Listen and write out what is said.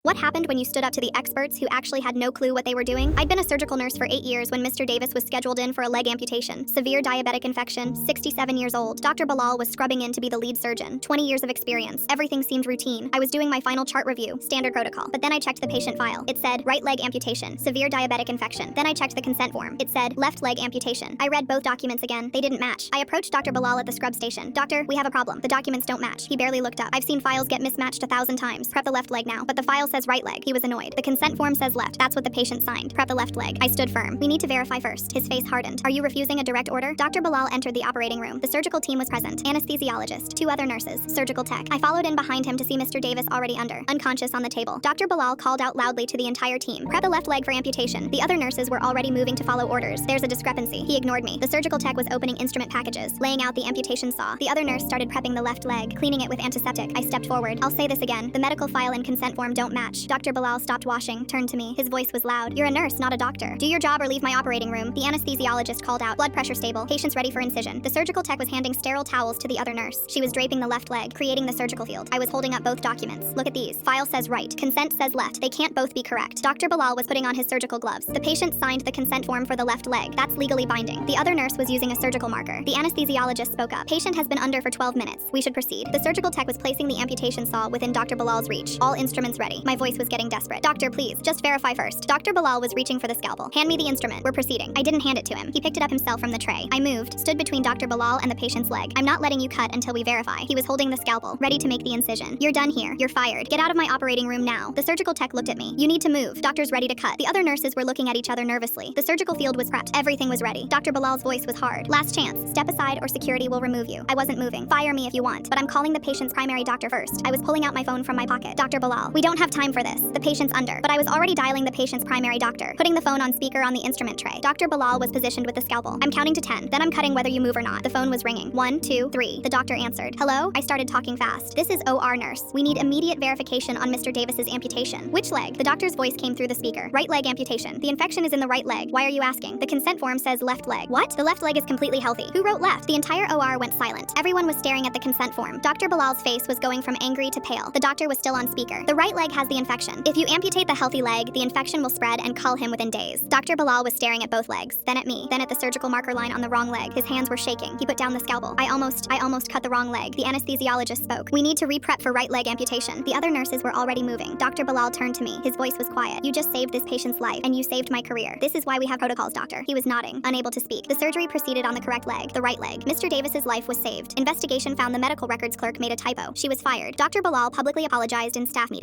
What happened when you stood up to the experts who actually had no clue what they were doing? I'd been a surgical nurse for 8 years when Mr. Davis was scheduled in for a leg amputation. Severe diabetic infection, 67 years old. Dr. Bilal was scrubbing in to be the lead surgeon. 20 years of experience. Everything seemed routine. I was doing my final chart review, standard protocol. But then I checked the patient file. It said, right leg amputation, severe diabetic infection. Then I checked the consent form. It said, left leg amputation. I read both documents again. They didn't match. I approached Dr. Bilal at the scrub station. Doctor, we have a problem. The documents don't match. He barely looked up. I've seen files get mismatched 1,000 times. Prep the left leg now. But the file says right leg. He was annoyed. The consent form says left. That's what the patient signed. Prep the left leg. I stood firm. We need to verify first. His face hardened. Are you refusing a direct order? Dr. Bilal entered the operating room. The surgical team was present. Anesthesiologist, 2 other nurses, surgical tech. I followed in behind him to see Mr. Davis already unconscious on the table. Dr. Bilal called out loudly to the entire team. Prep the left leg for amputation. The other nurses were already moving to follow orders. There's a discrepancy. He ignored me. The surgical tech was opening instrument packages, laying out the amputation saw. The other nurse started prepping the left leg, cleaning it with antiseptic. I stepped forward. I'll say this again. The medical file and consent form don't match. Dr. Bilal stopped washing, turned to me. His voice was loud. You're a nurse, not a doctor. Do your job or leave my operating room. The anesthesiologist called out. Blood pressure stable. Patient's ready for incision. The surgical tech was handing sterile towels to the other nurse. She was draping the left leg, creating the surgical field. I was holding up both documents. Look at these. File says right. Consent says left. They can't both be correct. Dr. Bilal was putting on his surgical gloves. The patient signed the consent form for the left leg. That's legally binding. The other nurse was using a surgical marker. The anesthesiologist spoke up. Patient has been under for 12 minutes. We should proceed. The surgical tech was placing the amputation saw within Dr. Bilal's reach. All instruments ready. My voice was getting desperate. Doctor, please, just verify first. Dr. Bilal was reaching for the scalpel. Hand me the instrument. We're proceeding. I didn't hand it to him. He picked it up himself from the tray. I moved, stood between Dr. Bilal and the patient's leg. I'm not letting you cut until we verify. He was holding the scalpel, ready to make the incision. You're done here. You're fired. Get out of my operating room now. The surgical tech looked at me. You need to move. Doctor's ready to cut. The other nurses were looking at each other nervously. The surgical field was prepped. Everything was ready. Dr. Bilal's voice was hard. Last chance. Step aside or security will remove you. I wasn't moving. Fire me if you want, but I'm calling the patient's primary doctor first. I was pulling out my phone from my pocket. Dr. Bilal, we don't have time for this. The patient's under. But I was already dialing the patient's primary doctor, putting the phone on speaker on the instrument tray. Dr. Bilal was positioned with the scalpel. I'm counting to 10. Then I'm cutting whether you move or not. The phone was ringing. 1, 2, 3. The doctor answered. Hello? I started talking fast. This is OR nurse. We need immediate verification on Mr. Davis's amputation. Which leg? The doctor's voice came through the speaker. Right leg amputation. The infection is in the right leg. Why are you asking? The consent form says left leg. What? The left leg is completely healthy. Who wrote left? The entire OR went silent. Everyone was staring at the consent form. Dr. Bilal's face was going from angry to pale. The doctor was still on speaker. The right leg has the infection. If you amputate the healthy leg, the infection will spread and cull him within days. Dr. Bilal was staring at both legs, then at me, then at the surgical marker line on the wrong leg. His hands were shaking. He put down the scalpel. I almost cut the wrong leg. The anesthesiologist spoke. We need to re-prep for right leg amputation. The other nurses were already moving. Dr. Bilal turned to me. His voice was quiet. You just saved this patient's life, and you saved my career. This is why we have protocols, doctor. He was nodding, unable to speak. The surgery proceeded on the correct leg, the right leg. Mr. Davis's life was saved. Investigation found the medical records clerk made a typo. She was fired. Dr. Bilal publicly apologized in staff meeting.